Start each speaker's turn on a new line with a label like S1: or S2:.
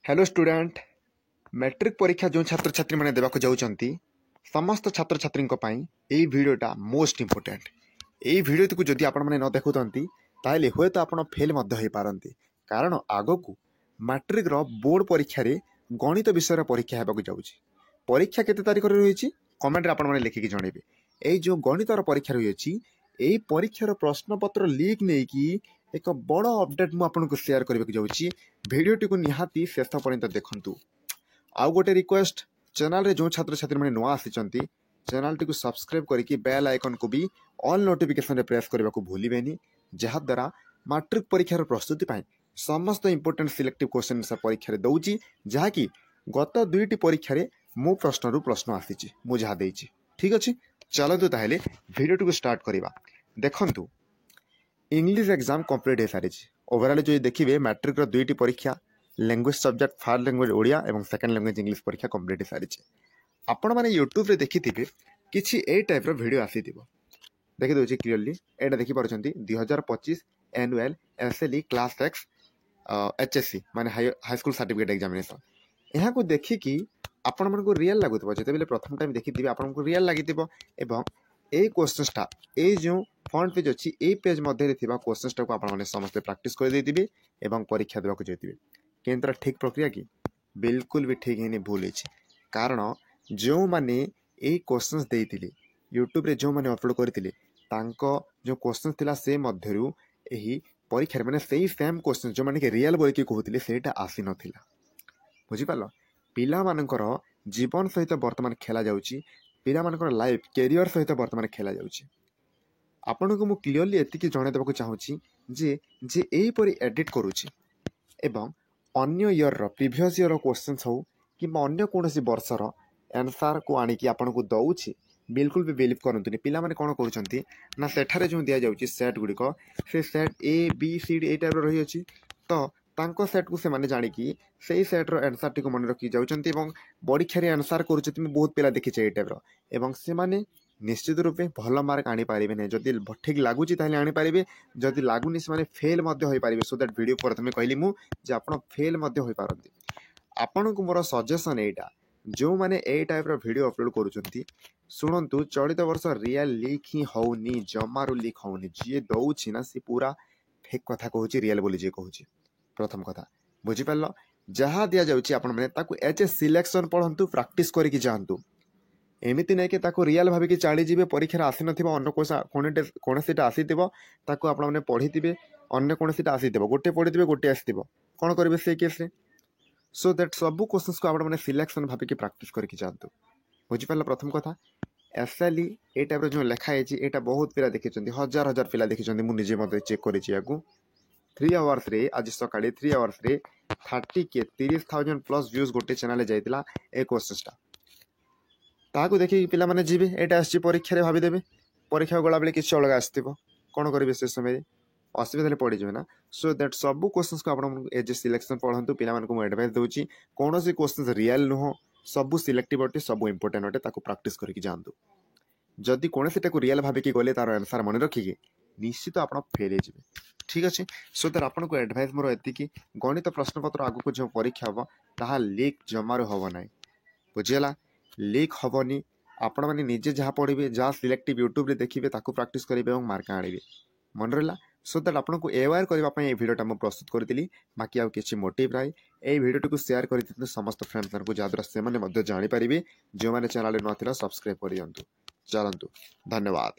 S1: Hello student. Matric परीक्षा जो छात्र छात्री मैंने देवाक जाउछंती समस्त छात्र छात्री यही भिडटा मोस्ट इंपोर्टेंट। यही भिड को जदि आपण मैंने न देखुंती ताहले हुए तो आप फेल हो पारती। कारण आग को मैट्रिक बोर्ड परीक्षा रे गणित विषय परीक्षा होगा जाऊँगी। परीक्षा केते तारीख रही कमेंट आप लिखिकी जनइबे। यही जो गणितर परीक्षा रही यही परीक्षार प्रश्नपत्र लीक नहीं कि एक बड़ अपडेट मुझे सेयार करने जाऊँगी। भिडटी को निहाती शेष पर्यंत देखु। आउ गोटे रिक्वेस्ट, चैनल रे जो छात्र छात्री मैंने नुआ आसी चैनल टी को सब्सक्राइब करके बेल आइकन को भी ऑल नोटिफिकेशन रे प्रेस करने को भूलिबेनी, जहाँ द्वारा मैट्रिक परीक्षार प्रस्तुति पाई समस्त इंपोर्टेंट सिलेक्टिव क्वेश्चन परीक्षा दौची, जहाँकि गत दुईटी परीक्षा रे मो प्रश्न प्रश्न आसी मु जहाँ देइछि। ठीक अच्छे, चलतु ताहले भिडियो को स्टार्ट करवा। देखंतु इंग्लिश एग्जाम कंप्लीट हो सारी। ओवरऑल जो देखिए मैट्रिक दुईटी परीक्षा language subject first language Odia और सेकंड लैंग्वेज इंग्लिश परीक्षा कंप्लीट हो सारी। आपण मैंने यूट्यूब रे देखि किसी ए टाइप भिडियो आसी देखी दूसरी क्लीयरली एटा देखी party 2025 annual SLE class x HSC माने हाई स्कूल सर्टिफिकेट एग्जामिनेशन। यहाँ को देखिकी आपण मन रियल लगुव जो प्रथम टाइम देखी आपको रियल लगी एवं ए क्वेश्चनटा ए जो फ्रंट पेज अच्छी ए पेज मध्य क्वेश्चनटा को आपने समस्ते प्रैक्टिस कर एवं परीक्षा देवाक जाइए। किंतु ठीक प्रक्रिया कि बिल्कुल भी ठीक है भूल है। कारण जो माने ए क्वेश्चंस देइतिले यूट्यूब रे जो माने अपलोड करथिले तांको जो क्वेश्चन थिला से मध्यरु एही परीक्षा माने सेही सेम क्वेश्चन जो माने के रियल बोल के कहउतिले सेटा आसी नथिला। बुझी पालो, पिला मानकर जीवन सहित वर्तमान खेला जाउची, पिला मानकर लाइफ कैरियर सहित वर्तमान खेला जाउची। आपण को मु क्लियरली एतिकी जणे देबाक चाहूची जे जे एही परि एडिट करूची एवं अन्य ईयर प्रीवियस ईयर क्वेश्चंस हो कि अन्य कौन वर्षर आंसर को आनिकी आपन को दउछि, बिल्कुल भी बिलीव करंतुनी। पिला माने कोन करूछंती ना सेठारे जो दिया जाउछि सेट गुडी को से set A B C D A type रो रही अछि, तो तांको सेट को से माने जानि कि सेही सेट रो आंसर टी को मन रखि जाउछंती एवं परीक्षा रे आंसर करूछंती। बहुत पिला देखि छै ए टाइप रो एवं से माने निश्चित रूपे भल मार्क आनी पारिबे नै। जदि ठीक लागुची ताहले आनी पारिबे, जदि लागुनी से माने फेल मध्य होई पारिबे। सो दैट वीडियो प्रथमे कहली मु जे आपण फेल मध्य होई पारंती। आपण को मोर सजेशन एटा जो माने ए टाइप रो वीडियो अपलोड करूछंती सुनंतु चलित वर्ष रियल लीक ही होउनी, जमारू लीक होउनी। जे दउछि ना से पूरा फेक कथा कहूछि, रियल बोली जे कहूछि। प्रथम कथा बुझी पारलो, जहाँ दिया जाउछि आपण माने ताकू एच सिलेक्शन पढंतु, प्रैक्टिस करिकि जानतु। एमिति नहीं कि ताको रियल भाविकी चाली जीवे परीक्षा आसी नथिबो, अन्य कोनोसीटा आसीथिबो ताको आपण माने पढिथिबे, अन्य कोनोसीटा आसीथिबो, गोटे पढिथिबे गोटे आसीथिबो, कोन करिवे से केस रे। सो दैट सब क्वेश्चंस को आपण माने सिलेक्शन भाविकी प्रैक्टिस करके जानतु। बुझी पारला प्रथम कथा। एसएलई ए टाइप रो जो लेखा है एटा बहुत पिला देखिचंती, हजार हजार पिला देखिचंती। मु निजे मते चेक करिछि याकू 3 आवर्स रे, आज सकाळे 3 आवर्स रे 30,000 प्लस व्यूज गोटे चैनल जाइतिला ए क्वेश्चंसटा। ताकू देखिए पिला माने जीवे एटा आछि परीक्षा रे भाबी देबे, परीक्षा गला बेले किछ अलग आस्थिबो, कोन करिवे से समय असुविधा पड़ जाए ना। सो दैट सब क्वेश्चंस को आपण एज सिलेक्शन पढ़ंतु। पिला मानकु मु एडवाइस दउची कोन से क्वेश्चंस रियल नुह, सब सिलेक्टिव अटे, सब इंपोर्टेंट अटे, ताकू प्रैक्टिस करके जानतु। जदि कोन सेटा को रियल भाबे कि गले तार आंसर मन रखिके निश्चित आपण फेल जिवे। ठीक अच्छे। सो दैट आपण को एडवाइस मोर एति कि गणित प्रश्न पत्र आगु को जो परीक्षा हबो ताहा लीक जमारो हबो नै। बुझियला, लीक हबनी। आपण माने निजे जहाँ पढ़िबे, जहाँ सिलेक्टिव यूट्यूब रे देखिबे, ताकू प्रैक्टिस करिवे और मार्क आनिबे। मन रहा। सो दैट आपको अवेयर करने ये वीडियोटा मुझे प्रस्तुत करी। बाकी आउ किसी मोटिव राय ये वीडियो को शेयर कर समस्त फ्रेंड्स को, जहाँद्वारा से जानीपारे जो मैंने चैनल न सब्सक्राइब कर दिंतु। चलतु, धन्यवाद।